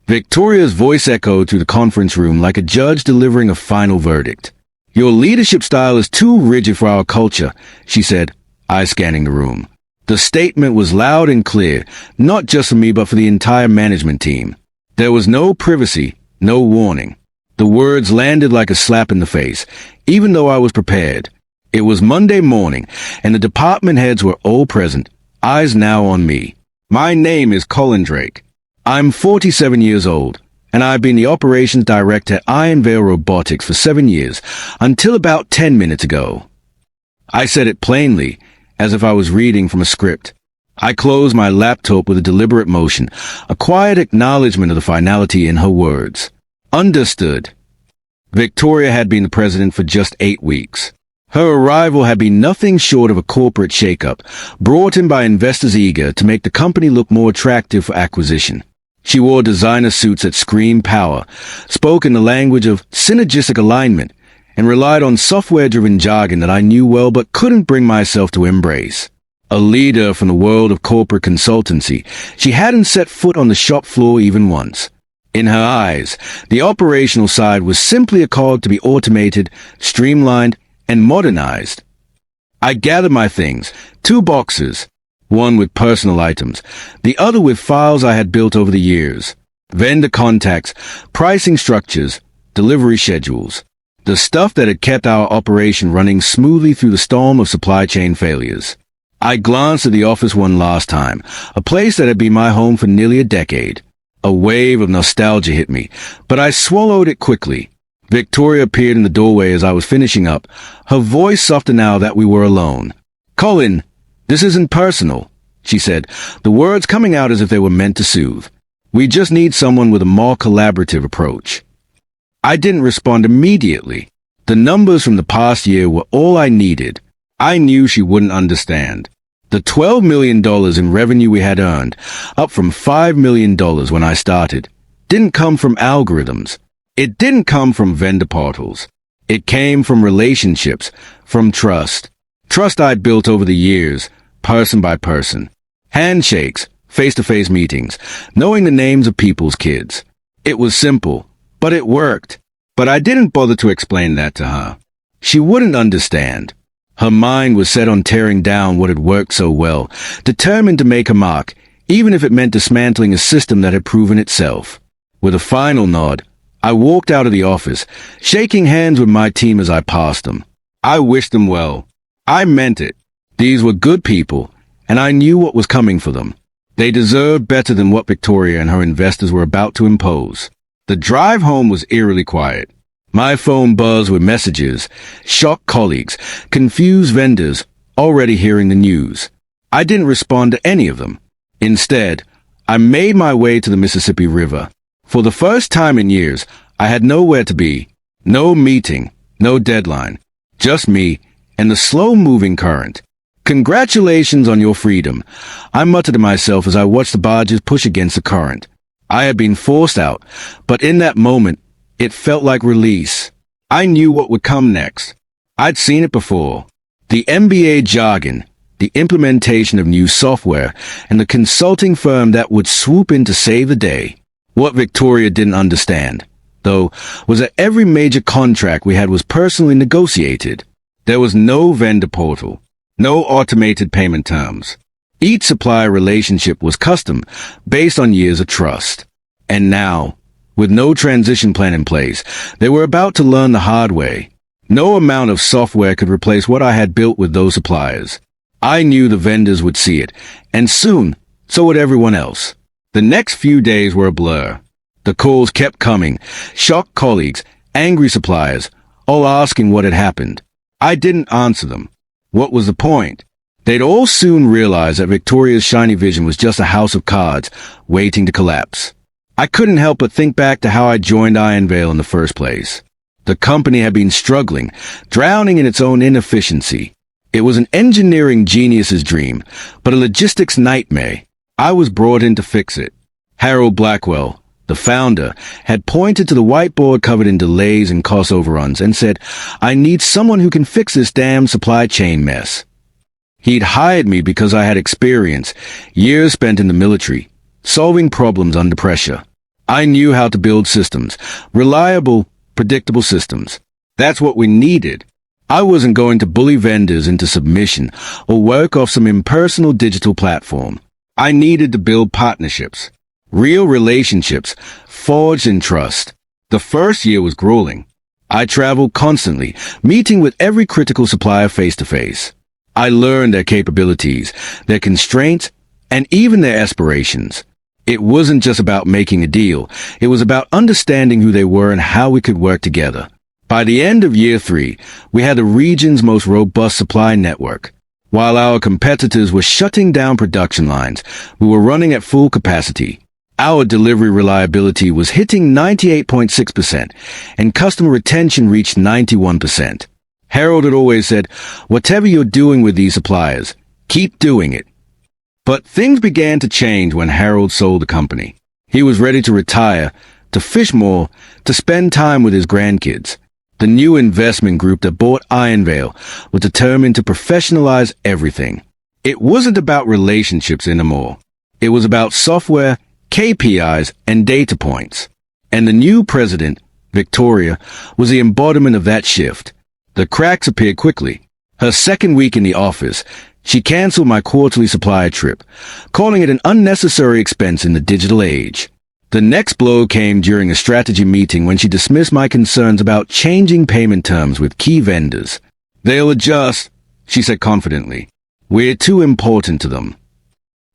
Victoria's voice echoed through the conference room like a judge delivering a final verdict. "Your leadership style is too rigid for our culture," she said, eyes scanning the room. The statement was loud and clear, not just for me but for the entire management team. There was no privacy, no warning. The words landed like a slap in the face, even though I was prepared. It was Monday morning, and the department heads were all present, eyes now on me. My name is Colin Drake. I'm 47 years old, and I've been the operations director at Iron Veil Robotics for 7 years, until about 10 minutes ago. I said it plainly, as if I was reading from a script. I closed my laptop with a deliberate motion, a quiet acknowledgement of the finality in her words. Understood. Victoria had been the president for just 8 weeks. Her arrival had been nothing short of a corporate shakeup, brought in by investors eager to make the company look more attractive for acquisition. She wore designer suits that screamed power, spoke in the language of synergistic alignment, and relied on software-driven jargon that I knew well but couldn't bring myself to embrace. A leader from the world of corporate consultancy, she hadn't set foot on the shop floor even once. In her eyes, the operational side was simply a cog to be automated, streamlined, and modernized. I gathered my things, 2 boxes, one with personal items, the other with files I had built over the years, vendor contacts, pricing structures, delivery schedules, the stuff that had kept our operation running smoothly through the storm of supply chain failures. I glanced at the office one last time, a place that had been my home for nearly a decade. A wave of nostalgia hit me, but I swallowed it quickly. Victoria appeared in the doorway as I was finishing up, her voice softer now that we were alone. "Colin, this isn't personal," she said, the words coming out as if they were meant to soothe. "We just need someone with a more collaborative approach." I didn't respond immediately. The numbers from the past year were all I needed. I knew she wouldn't understand. The $12 million in revenue we had earned, up from $5 million when I started, didn't come from algorithms. It didn't come from vendor portals. It came from relationships, from trust. Trust I'd built over the years, person by person. Handshakes, face-to-face meetings, knowing the names of people's kids. It was simple, but it worked. But I didn't bother to explain that to her. She wouldn't understand. Her mind was set on tearing down what had worked so well, determined to make a mark, even if it meant dismantling a system that had proven itself. With a final nod, I walked out of the office, shaking hands with my team as I passed them. I wished them well. I meant it. These were good people, and I knew what was coming for them. They deserved better than what Victoria and her investors were about to impose. The drive home was eerily quiet. My phone buzzed with messages, shocked colleagues, confused vendors, already hearing the news. I didn't respond to any of them. Instead, I made my way to the Mississippi River. For the first time in years, I had nowhere to be. No meeting, no deadline. Just me and the slow-moving current. "Congratulations on your freedom," I muttered to myself as I watched the barges push against the current. I had been forced out, but in that moment, it felt like release. I knew what would come next. I'd seen it before. The MBA jargon, the implementation of new software, and the consulting firm that would swoop in to save the day. What Victoria didn't understand, though, was that every major contract we had was personally negotiated. There was no vendor portal, no automated payment terms. Each supplier relationship was custom, based on years of trust. And now, with no transition plan in place, they were about to learn the hard way. No amount of software could replace what I had built with those suppliers. I knew the vendors would see it, and soon, so would everyone else. The next few days were a blur. The calls kept coming, shocked colleagues, angry suppliers, all asking what had happened. I didn't answer them. What was the point? They'd all soon realize that Victoria's shiny vision was just a house of cards, waiting to collapse. I couldn't help but think back to how I joined Iron Veil in the first place. The company had been struggling, drowning in its own inefficiency. It was an engineering genius's dream, but a logistics nightmare. I was brought in to fix it. Harold Blackwell, the founder, had pointed to the whiteboard covered in delays and cost overruns and said, "I need someone who can fix this damn supply chain mess." He'd hired me because I had experience, years spent in the military, solving problems under pressure. I knew how to build systems. Reliable, predictable systems. That's what we needed. I wasn't going to bully vendors into submission or work off some impersonal digital platform. I needed to build partnerships. Real relationships, forged in trust. The first year was grueling. I traveled constantly, meeting with every critical supplier face to face. I learned their capabilities, their constraints, and even their aspirations. It wasn't just about making a deal. It was about understanding who they were and how we could work together. By the end of year 3, we had the region's most robust supply network. While our competitors were shutting down production lines, we were running at full capacity. Our delivery reliability was hitting 98.6%, and customer retention reached 91%. Harold had always said, "Whatever you're doing with these suppliers, keep doing it." But things began to change when Harold sold the company. He was ready to retire, to fish more, to spend time with his grandkids. The new investment group that bought Ironvale was determined to professionalize everything. It wasn't about relationships anymore. It was about software, KPIs, and data points. And the new president, Victoria, was the embodiment of that shift. The cracks appeared quickly. Her second week in the office, she canceled my quarterly supplier trip, calling it an unnecessary expense in the digital age. The next blow came during a strategy meeting when she dismissed my concerns about changing payment terms with key vendors. "They'll adjust," she said confidently. "We're too important to them."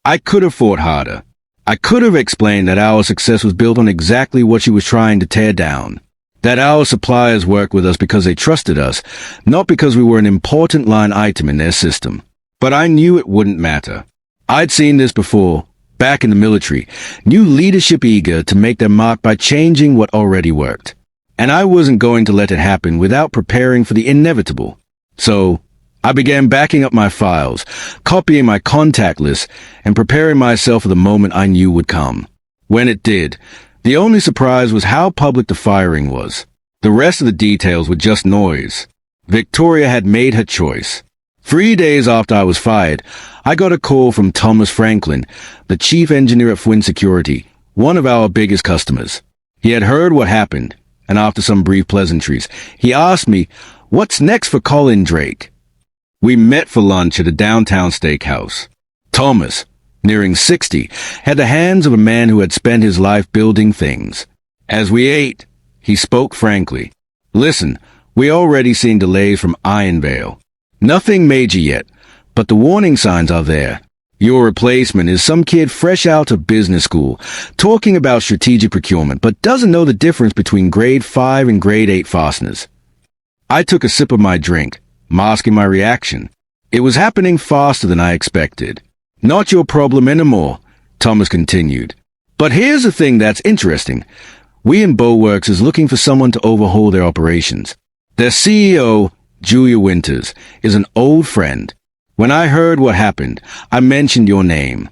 I could have fought harder. I could have explained that our success was built on exactly what she was trying to tear down. That our suppliers worked with us because they trusted us, not because we were an important line item in their system. But I knew it wouldn't matter. I'd seen this before, back in the military, new leadership eager to make their mark by changing what already worked. And I wasn't going to let it happen without preparing for the inevitable. So, I began backing up my files, copying my contact list, and preparing myself for the moment I knew would come. When it did, the only surprise was how public the firing was. The rest of the details were just noise. Victoria had made her choice. 3 days after I was fired, I got a call from Thomas Franklin, the chief engineer at Fwin Security, one of our biggest customers. He had heard what happened, and after some brief pleasantries, he asked me, "What's next for Colin Drake?" We met for lunch at a downtown steakhouse. Thomas, nearing 60, had the hands of a man who had spent his life building things. As we ate, he spoke frankly. "Listen, we already seen delays from Ironvale. Nothing major yet, but the warning signs are there. Your replacement is some kid fresh out of business school, talking about strategic procurement, but doesn't know the difference between grade 5 and grade 8 fasteners." I took a sip of my drink, masking my reaction. It was happening faster than I expected. "Not your problem anymore," Thomas continued. "But here's the thing that's interesting. We in Bulwarks is looking for someone to overhaul their operations. Their CEO, Julia Winters, is an old friend. When I heard what happened, I mentioned your name."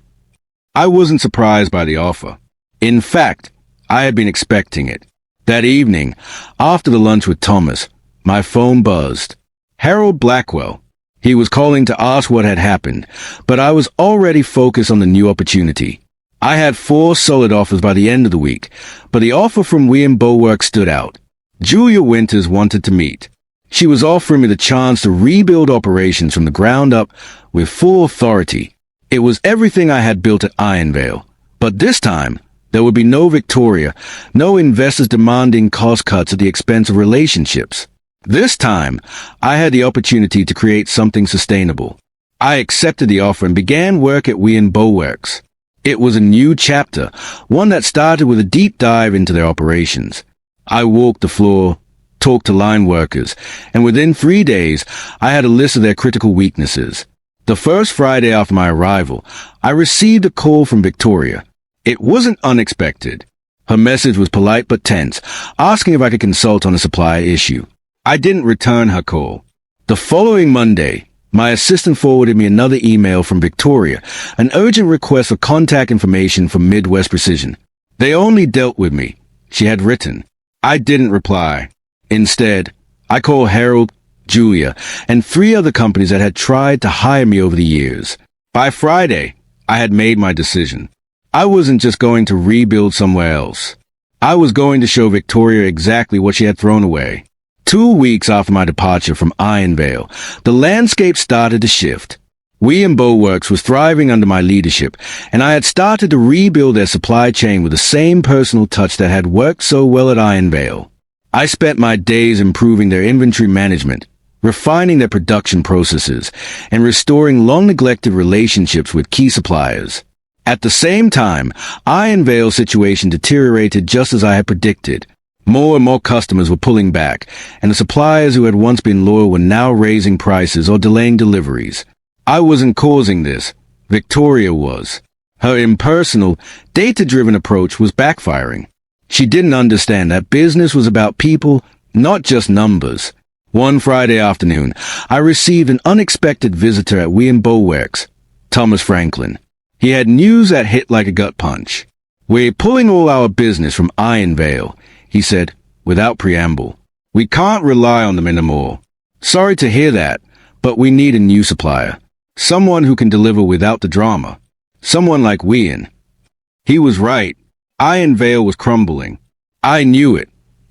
I wasn't surprised by the offer. In fact, I had been expecting it. That evening, after the lunch with Thomas, my phone buzzed. Harold Blackwell. He was calling to ask what had happened, but I was already focused on the new opportunity. I had 4 solid offers by the end of the week, but the offer from William Bulwark stood out. Julia Winters wanted to meet. She was offering me the chance to rebuild operations from the ground up with full authority. It was everything I had built at Ironvale. But this time, there would be no Victoria, no investors demanding cost cuts at the expense of relationships. This time, I had the opportunity to create something sustainable. I accepted the offer and began work at William Bulwarks. It was a new chapter, one that started with a deep dive into their operations. I walked the floor, talked to line workers, and within 3 days, I had a list of their critical weaknesses. The first Friday after my arrival, I received a call from Victoria. It wasn't unexpected. Her message was polite but tense, asking if I could consult on a supply issue. I didn't return her call. The following Monday, my assistant forwarded me another email from Victoria, an urgent request for contact information from Midwest Precision. "They only dealt with me," she had written. I didn't reply. Instead, I called Harold, Julia, and 3 other companies that had tried to hire me over the years. By Friday, I had made my decision. I wasn't just going to rebuild somewhere else. I was going to show Victoria exactly what she had thrown away. 2 weeks after my departure from Iron Vale, the landscape started to shift. Boworks was thriving under my leadership, and I had started to rebuild their supply chain with the same personal touch that had worked so well at Iron Vale. I spent my days improving their inventory management, refining their production processes, and restoring long-neglected relationships with key suppliers. At the same time, Iron Vale's situation deteriorated just as I had predicted. More and more customers were pulling back, and the suppliers who had once been loyal were now raising prices or delaying deliveries. I wasn't causing this. Victoria was. Her impersonal, data-driven approach was backfiring. She didn't understand that business was about people, not just numbers. One Friday afternoon, I received an unexpected visitor at Boworks, Thomas Franklin. He had news that hit like a gut punch. "We're pulling all our business from Iron Vale," he said, without preamble. "We can't rely on them anymore. Sorry to hear that, but we need a new supplier. Someone who can deliver without the drama. Someone like Wien." He was right. Iron Vale was crumbling. I knew it,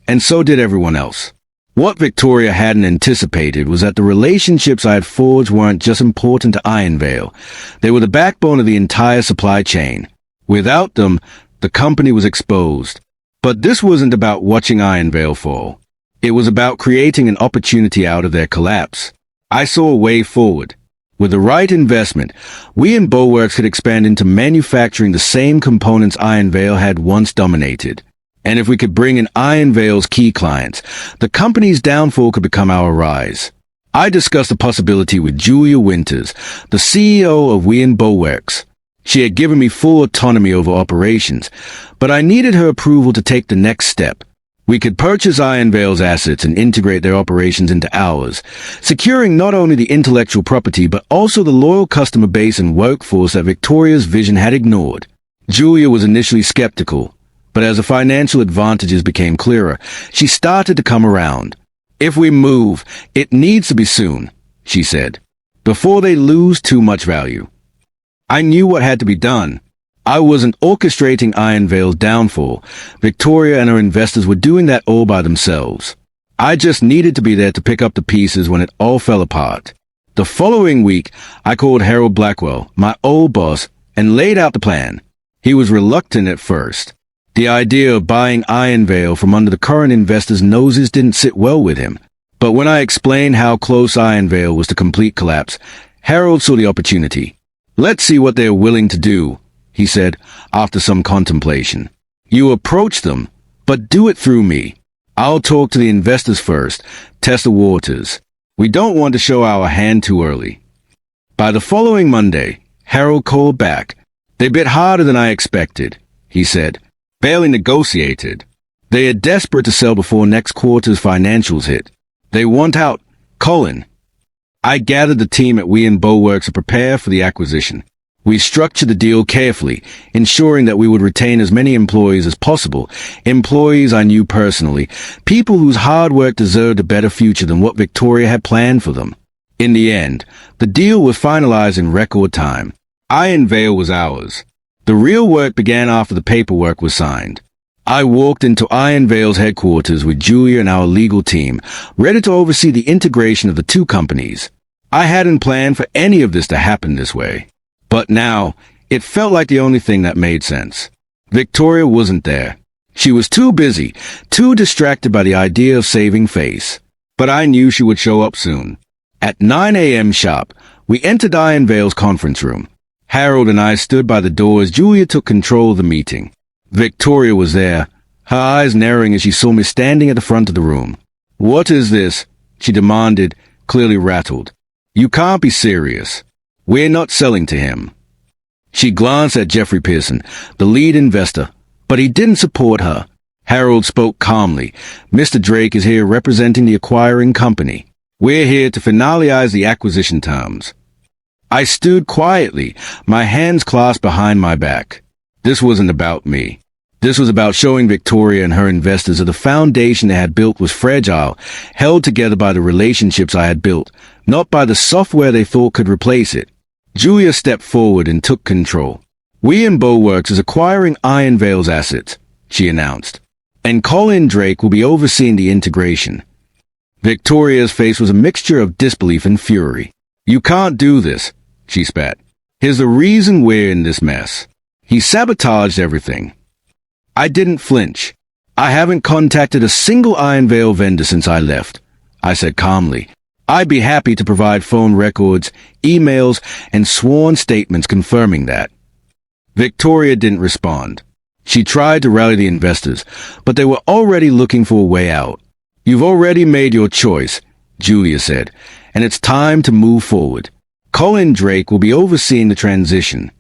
and so did everyone else. What Victoria hadn't anticipated was that the relationships I had forged weren't just important to Iron Vale. They were the backbone of the entire supply chain. Without them, the company was exposed. But this wasn't about watching Iron Vale fall. It was about creating an opportunity out of their collapse. I saw a way forward. With the right investment, Boworks could expand into manufacturing the same components Iron Vale had once dominated. And if we could bring in Iron Vale's key clients, the company's downfall could become our rise. I discussed the possibility with Julia Winters, the CEO of Boworks. She had given me full autonomy over operations, but I needed her approval to take the next step. We could purchase Iron Vale's assets and integrate their operations into ours, securing not only the intellectual property but also the loyal customer base and workforce that Victoria's vision had ignored. Julia was initially skeptical, but as the financial advantages became clearer, she started to come around. "If we move, it needs to be soon," she said, "before they lose too much value." I knew what had to be done. I wasn't orchestrating Iron Vale's downfall. Victoria and her investors were doing that all by themselves. I just needed to be there to pick up the pieces when it all fell apart. The following week, I called Harold Blackwell, my old boss, and laid out the plan. He was reluctant at first. The idea of buying Iron Vale from under the current investors' noses didn't sit well with him. But when I explained how close Iron Vale was to complete collapse, Harold saw the opportunity. "Let's see what they're willing to do," he said, after some contemplation. "You approach them, but do it through me. I'll talk to the investors first, test the waters. We don't want to show our hand too early." By the following Monday, Harold called back. "They bit harder than I expected," he said. "Barely negotiated. They are desperate to sell before next quarter's financials hit. They want out. Colin." I gathered the team at Boworks to prepare for the acquisition. We structured the deal carefully, ensuring that we would retain as many employees as possible, employees I knew personally, people whose hard work deserved a better future than what Victoria had planned for them. In the end, the deal was finalized in record time. Iron Vale was ours. The real work began after the paperwork was signed. I walked into Iron Vale's headquarters with Julia and our legal team, ready to oversee the integration of the two companies. I hadn't planned for any of this to happen this way. But now, it felt like the only thing that made sense. Victoria wasn't there. She was too busy, too distracted by the idea of saving face. But I knew she would show up soon. At 9 a.m. sharp, we entered Iron Vale's conference room. Harold and I stood by the door as Julia took control of the meeting. Victoria was there, her eyes narrowing as she saw me standing at the front of the room. "What is this?" she demanded, clearly rattled. "You can't be serious. We're not selling to him." She glanced at Jeffrey Pearson, the lead investor, but he didn't support her. Harold spoke calmly. "Mr. Drake is here representing the acquiring company. We're here to finalize the acquisition terms." I stood quietly, my hands clasped behind my back. This wasn't about me. This was about showing Victoria and her investors that the foundation they had built was fragile, held together by the relationships I had built, not by the software they thought could replace it. Julia stepped forward and took control. "Boworks is acquiring Iron Vale's assets," she announced. and Colin Drake will be overseeing the integration. Victoria's face was a mixture of disbelief and fury. You can't do this, she spat. Here's the reason we're in this mess. He sabotaged everything. I didn't flinch. I haven't contacted a single Iron Veil vendor since I left, I said calmly. I'd be happy to provide phone records, emails, and sworn statements confirming that. Victoria didn't respond. She tried to rally the investors, but they were already looking for a way out. You've already made your choice, Julia said, and it's time to move forward. Colin Drake will be overseeing the transition.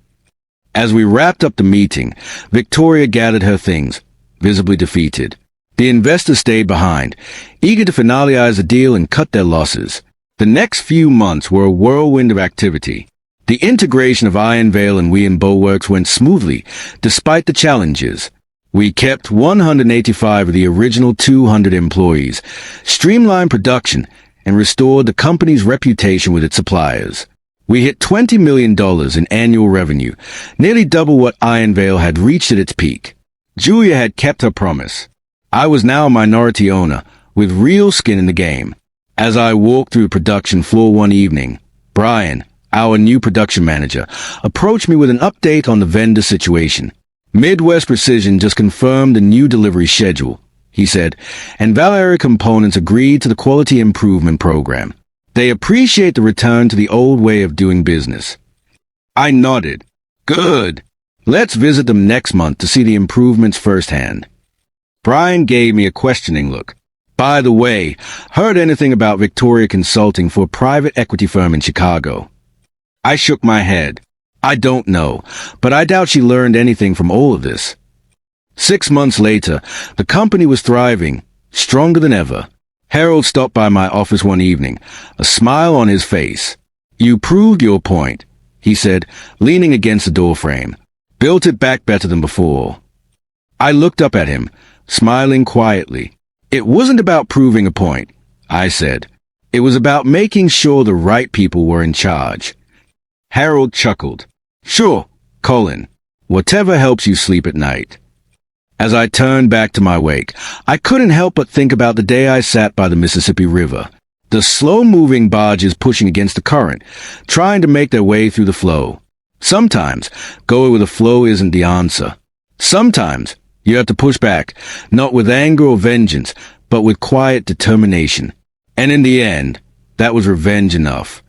As we wrapped up the meeting, Victoria gathered her things, visibly defeated. The investors stayed behind, eager to finalize the deal and cut their losses. The next few months were a whirlwind of activity. The integration of Iron Veil and We in Bulwarks went smoothly, despite the challenges. We kept 185 of the original 200 employees, streamlined production, and restored the company's reputation with its suppliers. We hit $20 million in annual revenue, nearly double what Iron Veil had reached at its peak. Julia had kept her promise. I was now a minority owner, with real skin in the game. As I walked through the production floor one evening, Brian, our new production manager, approached me with an update on the vendor situation. Midwest Precision just confirmed the new delivery schedule, he said, and Valeria Components agreed to the quality improvement program. They appreciate the return to the old way of doing business. I nodded. Good. Let's visit them next month to see the improvements firsthand. Brian gave me a questioning look. By the way, heard anything about Victoria Consulting for a private equity firm in Chicago? I shook my head. I don't know, but I doubt she learned anything from all of this. 6 months later, the company was thriving, stronger than ever. Harold stopped by my office one evening, a smile on his face. You proved your point, he said, leaning against the doorframe. Built it back better than before. I looked up at him, smiling quietly. It wasn't about proving a point, I said. It was about making sure the right people were in charge. Harold chuckled. Sure, Colin. Whatever helps you sleep at night. As I turned back to my wake, I couldn't help but think about the day I sat by the Mississippi River. The slow-moving barges pushing against the current, trying to make their way through the flow. Sometimes, going with the flow isn't the answer. Sometimes, you have to push back, not with anger or vengeance, but with quiet determination. And in the end, that was revenge enough.